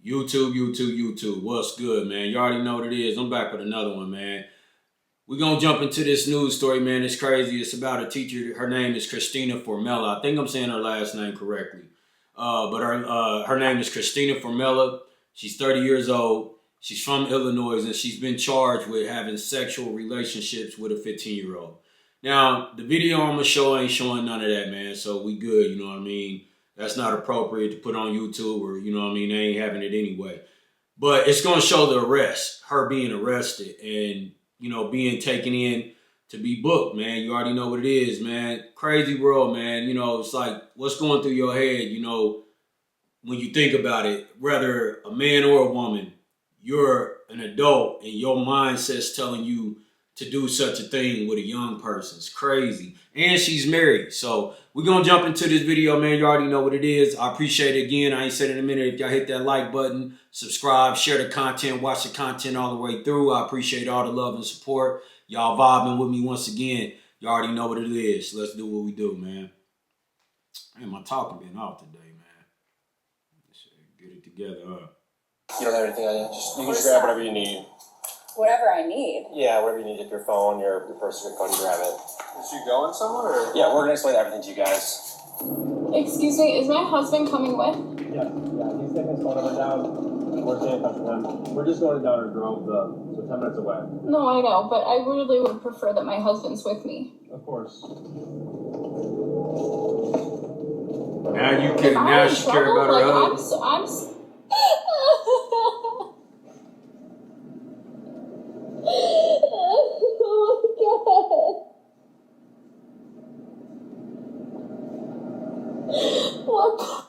YouTube. What's good, man? You already know what it is. I'm back with another one, man. We're going to jump into this news story, man. It's crazy. It's about a teacher. Her name is Christina Formella. I think I'm saying her last name correctly. But her name is Christina Formella. She's 30 years old. She's from Illinois, and she's been charged with having sexual relationships with a 15-year-old. Now, the video I'm going to show ain't showing none of that, man. So we good, you know what I mean? That's not appropriate to put on YouTube or, you know what I mean? They ain't having it anyway. But it's going to show the arrest, her being arrested and, you know, being taken in to be booked, man. You already know what it is, man. Crazy world, man. You know, it's like what's going through your head, you know, when you think about it, whether a man or a woman, you're an adult and your mindset's telling you to do such a thing with a young person. It's crazy. And she's married. So we're going to jump into this video, man. You already know what it is. I appreciate it again. I ain't said it in a minute. If y'all hit that like button, subscribe, share the content, watch the content all the way through. I appreciate all the love and support. Y'all vibing with me once again. You already know what it is. Let's do what we do, man. Man, my talking been off today, man. Get it together, huh? You don't have anything on you? You can just grab whatever you need. Whatever I need? Yeah, whatever you need. If your phone, your purse, your code, you grab it. Is she going somewhere? Or? Yeah, we're going to explain everything to you guys. Excuse me, is my husband coming with? Yeah, he's taking his phone number down. We're staying in touch with him. We're just going to Downer Grove, so 10 minutes away. No, I know, but I really would prefer that my husband's with me. Of course. Now you can now she care about her husband. I'm oh my god. What the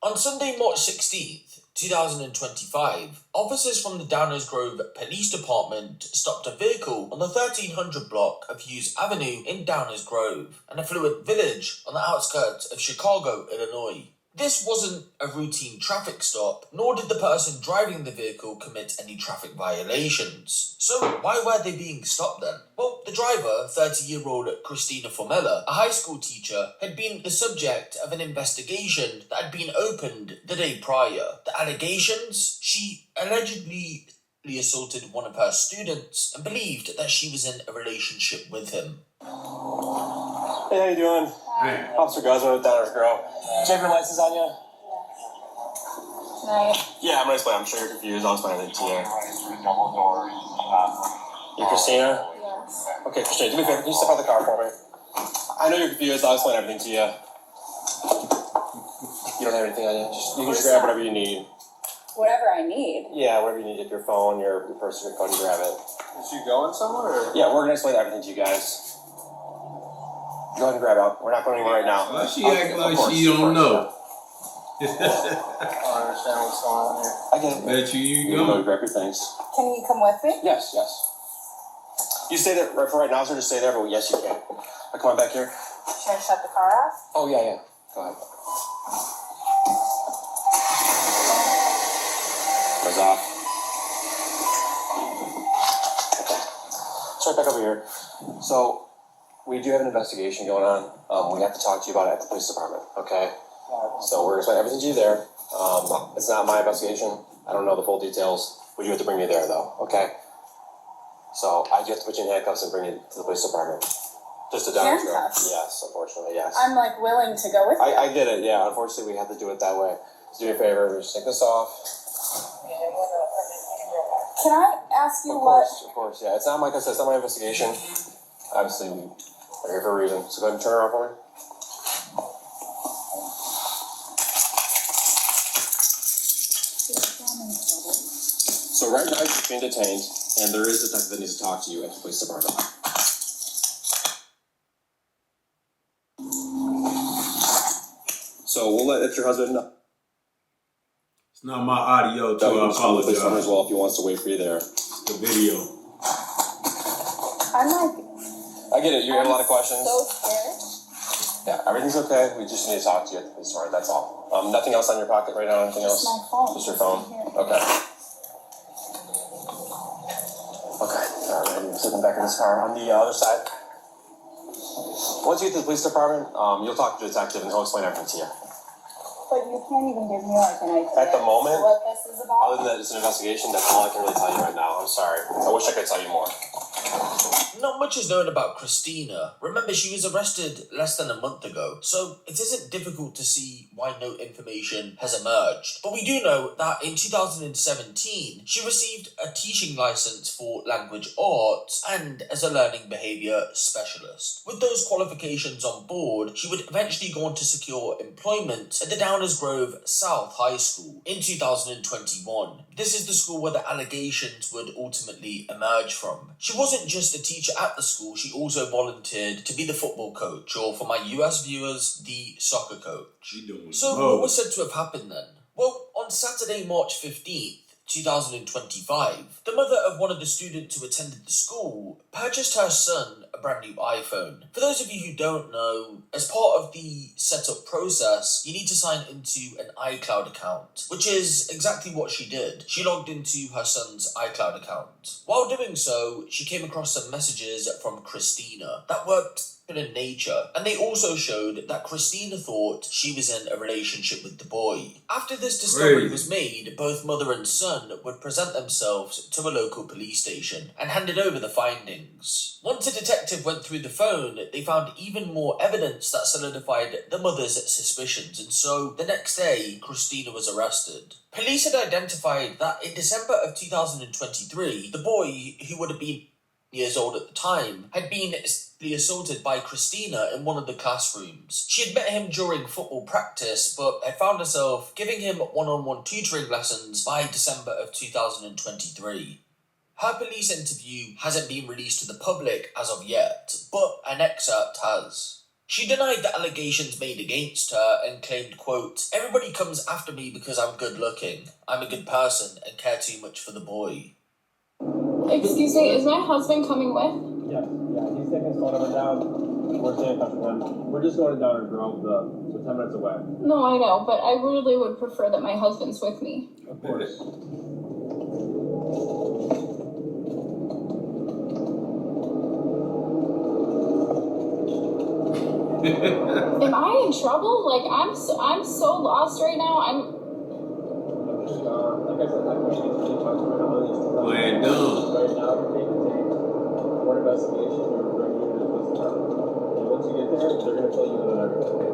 On Sunday, March 16th, 2025, officers from the Downers Grove Police Department stopped a vehicle on the 1300 block of Hughes Avenue in Downers Grove, an affluent village on the outskirts of Chicago, Illinois. This wasn't a routine traffic stop, nor did the person driving the vehicle commit any traffic violations. So why were they being stopped then? Well, the driver, 30-year-old Christina Formella, a high school teacher, had been the subject of an investigation that had been opened the day prior. The allegations? She allegedly assaulted one of her students and believed that she was in a relationship with him. Hey, how you doing? Hey. Officer Guzman with Downers Grove. Do you have your license on you? Right. Yeah, I'm going to explain. I'm sure you're confused. I'll explain everything to you. You Christina? Yes. Okay, Christina, do me a favor. Can you step out of the car for me? I know you're confused. I'll explain everything to you. You don't have anything on you? You can just grab whatever you need. Whatever I need? Yeah, whatever you need. If your phone, your purse, your code, you grab it. Is she going somewhere? Or? Yeah, we're going to explain everything to you guys. Go ahead and grab it out. We're not going anywhere right now. Why she acting like she don't know? I don't understand what's going on here. I get it. Bet you Go don't. grab your things. Can you come with me? Yes. You stay there for right now, sir. Just stay there, but yes, you can. Come on back here. Should I shut the car off? Oh, yeah. Go ahead. Goes off. Okay. Let's right back over here. So, we do have an investigation going on. We have to talk to you about it at the police department, okay? So we're going to explain everything to you there. It's not my investigation. I don't know the full details. But you have to bring me there, though, okay? So I do have to put you in handcuffs and bring you to the police department. Just to Downers Grove. Handcuffs? Yes, unfortunately, yes. I'm like willing to go with you. I get it, yeah. Unfortunately, we have to do it that way. So do me a favor, just take this off. Can I ask you Of course, yeah. It's not, like I said, it's not my investigation. Obviously, we're here for a reason. So go ahead and turn around for me. So right now he's being detained, and there is a detective that needs to talk to you at the police department. So we'll let your husband know. It's not my audio, too. I Police department as apologize. well if he wants to wait for you there. The video. I'm like, I get it. You have a lot of questions. so scared. Yeah, everything's okay. We just need to talk to you at the police department. That's all. Nothing else on your pocket right now? Anything else? Just my phone. Just your phone? Okay. Okay. Alright, I'm sitting back in this car. On the other side. Once you get to the police department, you'll talk to the detective and he'll explain everything to you. But you can't even give me like an idea At the moment, what this is about. other than that it's an investigation, that's all I can really tell you right now. I'm sorry. I wish I could tell you more. Not much is known about Christina. Remember, she was arrested less than a month ago, so it isn't difficult to see why no information has emerged. But we do know that in 2017, she received a teaching license for language arts and as a learning behaviour specialist. With those qualifications on board, she would eventually go on to secure employment at the Downers Grove South High School in 2021. This is the school where the allegations would ultimately emerge from. She wasn't just a teacher at the school, she also volunteered to be the football coach, or for my US viewers, the soccer coach. So what was said to have happened then? Well, on Saturday, March 15th, 2025, the mother of one of the students who attended the school purchased her son a brand new iPhone. For those of you who don't know, as part of the setup process, you need to sign into an iCloud account, which is exactly what she did. She logged into her son's iCloud account. While doing so, she came across some messages from Christina that worked in nature, and they also showed that Christina thought she was in a relationship with the boy. After this discovery was made, both mother and son would present themselves to a local police station and handed over the findings. Once a detective went through the phone, they found even more evidence that solidified the mother's suspicions, and so the next day, Christina was arrested. Police had identified that in December of 2023, the boy, who would have been years old at the time, had been assaulted by Christina in one of the classrooms. She had met him during football practice, but had found herself giving him one-on-one tutoring lessons by December of 2023. Her police interview hasn't been released to the public as of yet, but an excerpt has. She denied the allegations made against her and claimed, quote, "Everybody comes after me because I'm good looking. I'm a good person and care too much for the boy." Excuse me, is my husband coming with? Yeah, he's taking his phone number down. We're staying in touch with him. We're just going down to Grove, so 10 minutes away. No, I know, but I really would prefer that my husband's with me. Of course. Am I in trouble? Like, I'm so lost right now. Like I said, I can't answer any questions right now. Playing dumb. Right now, we're taking for investigation. We're bringing you to the police department. And once you get there, they're going to fill you in on everything.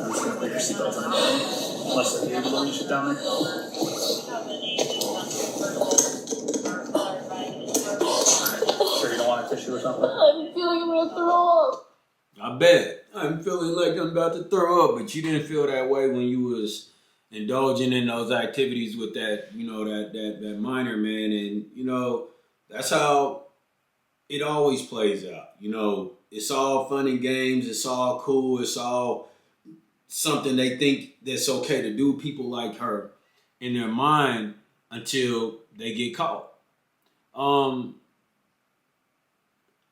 I'm just going to put your seatbelt on. Leslie, are you able to reach it down there? Sure you don't want a tissue or something? I'm feeling I'm gonna throw up. I bet. I'm feeling like I'm about to throw up, but you didn't feel that way when you was indulging in those activities with that, that minor, man. And, that's how it always plays out. It's all fun and games. It's all cool. It's all something they think that's okay to do, people like her, in their mind until they get caught.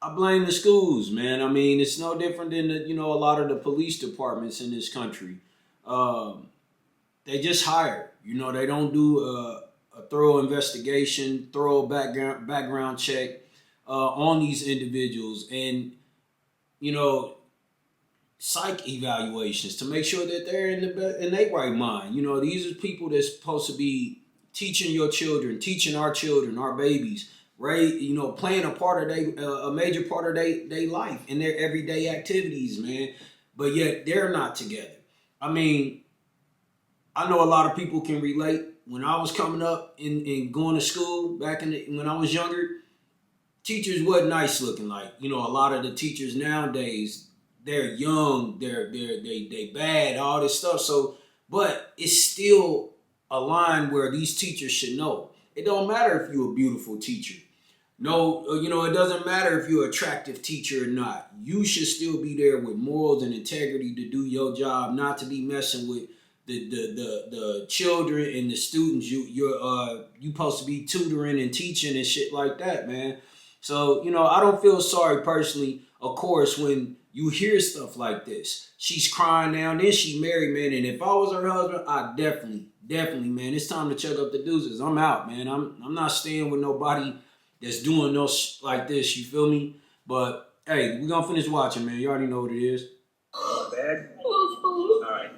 I blame the schools, man. I mean, it's no different than a lot of the police departments in this country. They just hire. They don't do a thorough investigation, thorough background check on these individuals, and psych evaluations to make sure that they're in their right mind. These are people that's supposed to be teaching your children, teaching our children, our babies. Right, playing a major part of their life in their everyday activities, man. But yet they're not together. I mean, I know a lot of people can relate. When I was coming up and going to school back when I was younger, teachers wasn't nice looking. Like a lot of the teachers nowadays, they're young, they bad, all this stuff. So, but it's still a line where these teachers should know. It don't matter if you're a beautiful teacher. No, it doesn't matter if you're an attractive teacher or not. You should still be there with morals and integrity to do your job, not to be messing with the children and the students you're supposed to be tutoring and teaching and shit like that, man. So, I don't feel sorry personally, of course, when you hear stuff like this. She's crying now, then she married, man. And if I was her husband, I definitely, man, it's time to check up the deuces. I'm out, man. I'm not staying with nobody that's doing no like this, you feel me? But, hey, we gonna finish watching, man. You already know what it is. Bag? Alright.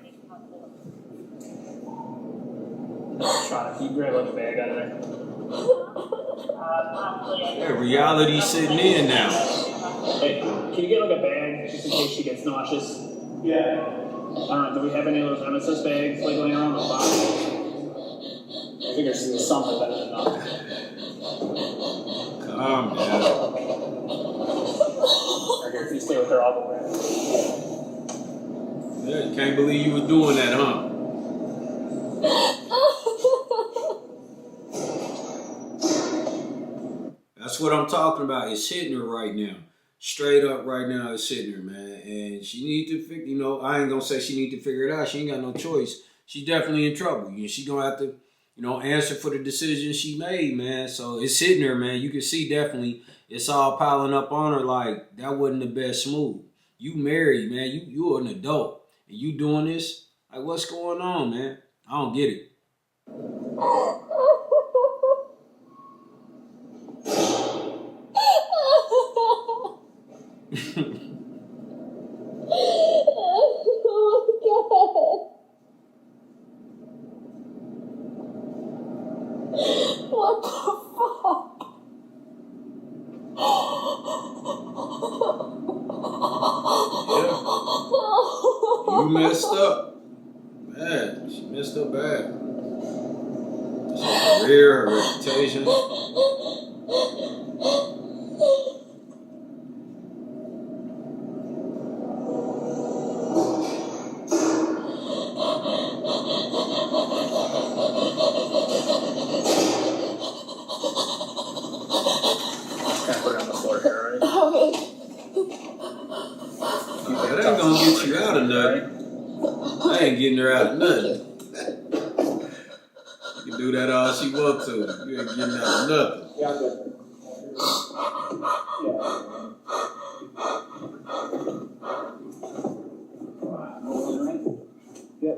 Trying to keep grab like a bag out of there. Yeah, reality sitting in now. Hey, can you get like a bag just in case she gets nauseous? Yeah. Do we have any of those MSS bags like laying around the box? I figure something better than nothing. Calm down. Or here, if you stay with her, I'll go back. Yeah, you can't believe you were doing that, huh? That's what I'm talking about. It's hitting her right now. Straight up right now, it's hitting her, man. And she need to figure, I ain't gonna say she need to figure it out. She ain't got no choice. She's definitely in trouble. She gonna have to, answer for the decision she made, man. So it's hitting her, man. You can see definitely it's all piling up on her like that wasn't the best move. You married, man. You're an adult. And you doing this? Like, what's going on, man? I don't get it. What the fuck? Yeah. You messed up. Man, she messed up bad. Her career, her reputation. That ain't gonna get you out of nothing. I ain't getting her out of nothing. You can do that all she wants to. You ain't getting out of nothing. Yeah, I'm good. Yeah.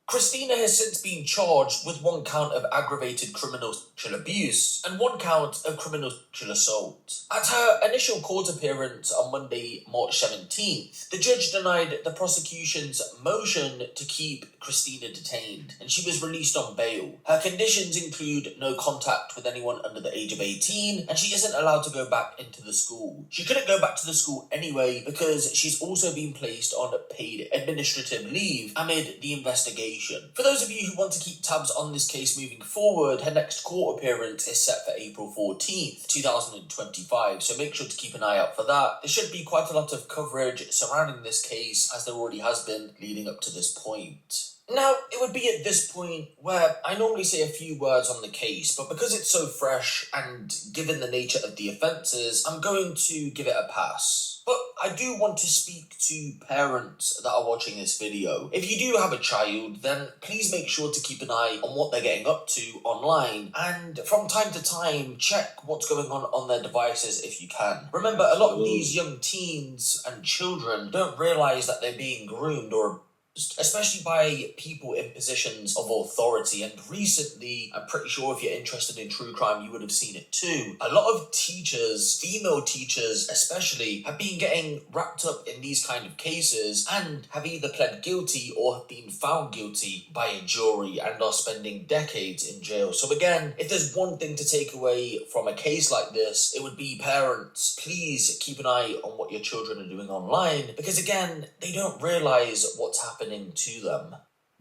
Christina has since been charged with 1 count of aggravated criminal sexual abuse and 1 count of criminal sexual assault. At her initial court appearance on Monday, March 17th, the judge denied the prosecution's motion to keep Christina detained, and she was released on bail. Her conditions include no contact with anyone under the age of 18, and she isn't allowed to go back into the school. She couldn't go back to the school anyway because she's also been placed on paid administrative leave amid the investigation. For those of you who want to keep tabs on this case moving forward, her next court appearance is set for April 14th, 2025, so make sure to keep an eye out for that. There should be quite a lot of coverage surrounding this case, as there already has been leading up to this point. Now, it would be at this point where I normally say a few words on the case, but because it's so fresh and given the nature of the offences, I'm going to give it a pass. But I do want to speak to parents that are watching this video. If you do have a child, then please make sure to keep an eye on what they're getting up to online, and from time to time, check what's going on their devices if you can. Remember, a lot of these young teens and children don't realise that they're being groomed or especially by people in positions of authority. And recently, I'm pretty sure if you're interested in true crime, you would have seen it too. A lot of teachers, female teachers especially, have been getting wrapped up in these kind of cases and have either pled guilty or have been found guilty by a jury and are spending decades in jail. So again, if there's one thing to take away from a case like this, it would be parents, please keep an eye on what your children are doing online, because again, they don't realise what's happening to them.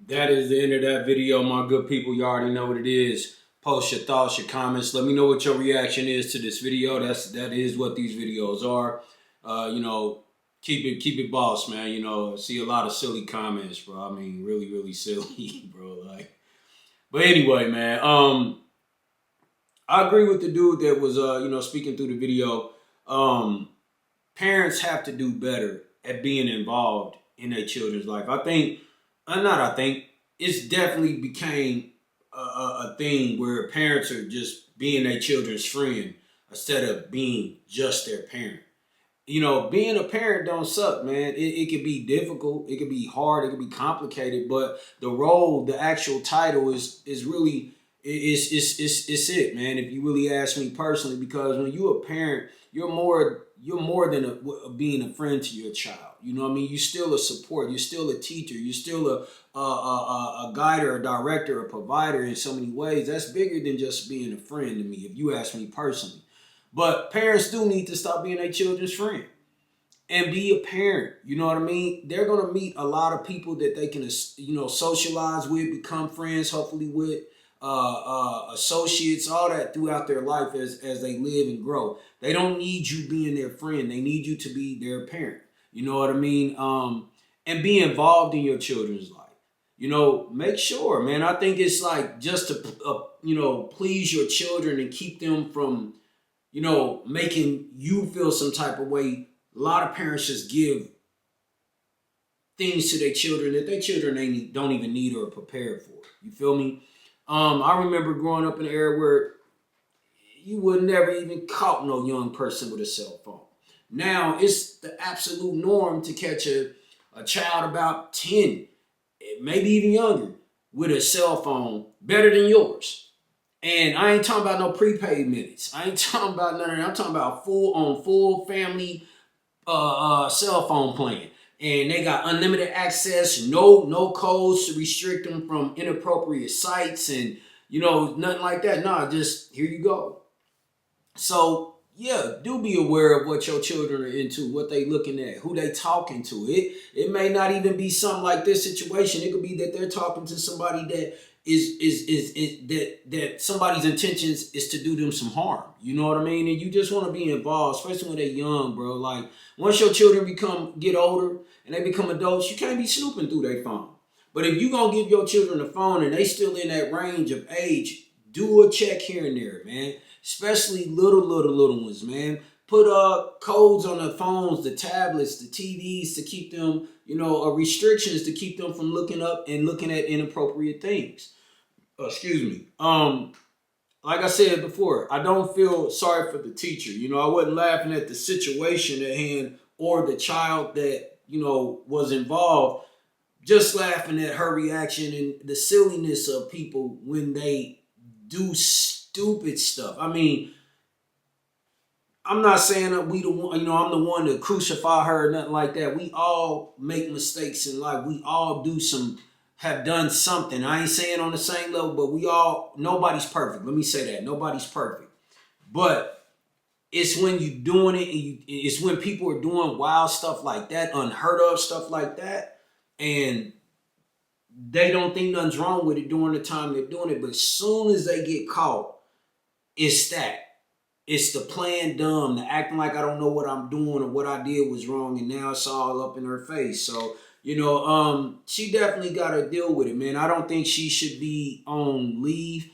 That is the end of that video, my good people. You already know what it is. Post your thoughts, your comments. Let me know what your reaction is to this video. That is what these videos are. You know, keep it boss, man. You know, I see a lot of silly comments, bro. I mean, really, really silly, bro. Like, but anyway, man. I agree with the dude that was, speaking through the video. Parents have to do better at being involved in their children's life. It's definitely became a thing where parents are just being their children's friend instead of being just their parent. You know, being a parent don't suck, man. It could be difficult, it could be hard, it could be complicated, but the actual title is really it's it, man. If you really ask me personally, because when you're a parent, you're more than being a friend to your child. You know what I mean? You're still a support. You're still a teacher. You're still a guider, a director, a provider in so many ways. That's bigger than just being a friend to me, if you ask me personally. But parents do need to stop being their children's friend and be a parent. You know what I mean? They're going to meet a lot of people that they can, socialize with, become friends, hopefully with, associates, all that throughout their life as they live and grow. They don't need you being their friend. They need you to be their parent. You know what I mean? And be involved in your children's life. You know, make sure, man. I think it's like just to, please your children and keep them from, making you feel some type of way. A lot of parents just give things to their children that their children don't even need or are prepared for. You feel me? I remember growing up in an era where you would never even caught no young person with a cell phone. Now it's the absolute norm to catch a child about 10, maybe even younger, with a cell phone better than yours. And I ain't talking about no prepaid minutes. I ain't talking about none of that. I'm talking about full family cell phone plan. And they got unlimited access, no codes to restrict them from inappropriate sites and, nothing like that. Nah, just here you go. So, yeah, do be aware of what your children are into, what they looking at, who they talking to. It may not even be something like this situation. It could be that they're talking to somebody that that somebody's intentions is to do them some harm. You know what I mean? And you just want to be involved, especially when they're young, bro. Like, once your children get older and they become adults, you can't be snooping through their phone. But if you gonna give your children a phone and they still in that range of age, do a check here and there, man. Especially little ones, man. Put codes on the phones, the tablets, the TVs to keep them, restrictions to keep them from looking up and looking at inappropriate things. Excuse me. Like I said before, I don't feel sorry for the teacher. I wasn't laughing at the situation at hand or the child that, was involved. Just laughing at her reaction and the silliness of people when they do stupid stuff. I mean, I'm not saying that we the one, I'm the one to crucify her or nothing like that. We all make mistakes in life. We all have done something. I ain't saying on the same level, but nobody's perfect. Let me say that. Nobody's perfect. But it's when you doing it, and it's when people are doing wild stuff like that, unheard of stuff like that, and they don't think nothing's wrong with it during the time they're doing it. But as soon as they get caught, it's that. It's the playing dumb, the acting like I don't know what I'm doing or what I did was wrong, and now it's all up in her face. So, she definitely got to deal with it, man. I don't think she should be on leave.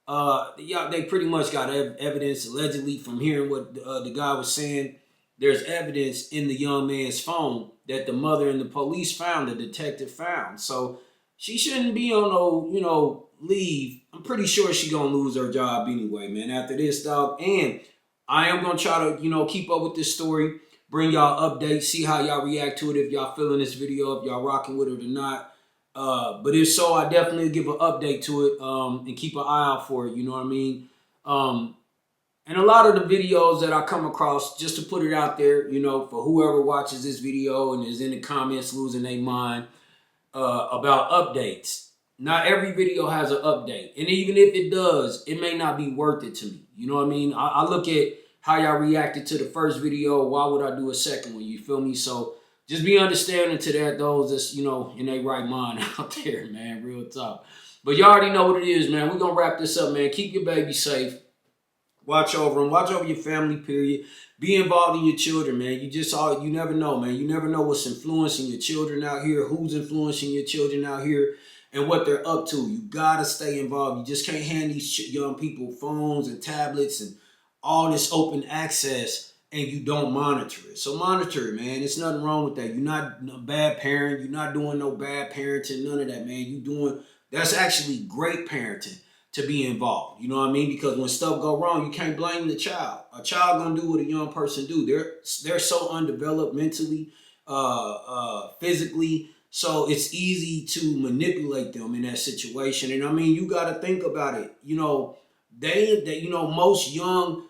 They pretty much got evidence, allegedly, from hearing what the guy was saying. There's evidence in the young man's phone that the mother and the police found, the detective found. So she shouldn't be on no, leave. I'm pretty sure she's going to lose her job anyway, man, after this, dog. And I am going to try to, keep up with this story, bring y'all updates, see how y'all react to it, if y'all feeling this video, if y'all rocking with it or not. But if so, I definitely give an update to it and keep an eye out for it, you know what I mean? And a lot of the videos that I come across, just to put it out there, for whoever watches this video and is in the comments losing their mind about updates. Not every video has an update. And even if it does, it may not be worth it to me. You know what I mean? I look at how y'all reacted to the first video. Why would I do a second one? You feel me? So just be understanding to that, those that's, in their right mind out there, man. Real talk. But you already know what it is, man. We're going to wrap this up, man. Keep your baby safe. Watch over them. Watch over your family, period. Be involved in your children, man. You never know, man. You never know what's influencing your children out here, who's influencing your children out here, and what they're up to. You got to stay involved. You just can't hand these young people phones and tablets and all this open access and you don't monitor it. So monitor it, man. There's nothing wrong with that. You're not a bad parent. You're not doing no bad parenting, none of that, man. That's actually great parenting to be involved. You know what I mean? Because when stuff go wrong, you can't blame the child. A child gonna do what a young person do. They're so undeveloped mentally, physically, so it's easy to manipulate them in that situation. And I mean, you got to think about it. You know, most young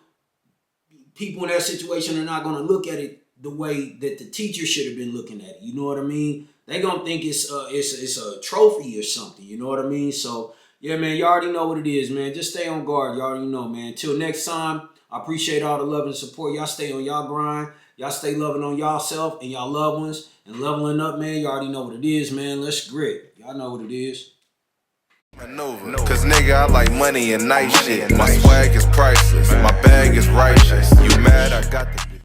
people in that situation are not going to look at it the way that the teacher should have been looking at it. You know what I mean? They gonna think it's a trophy or something. You know what I mean? So yeah, man, you already know what it is, man. Just stay on guard. You already know, man. Till next time, I appreciate all the love and support. Y'all stay on y'all grind. Y'all stay loving on y'all self and y'all loved ones and leveling up, man. You already know what it is, man. Let's grit. Y'all know what it is. Cause nigga, I like money and nice shit. My swag is priceless. My bag is righteous. You mad? I got the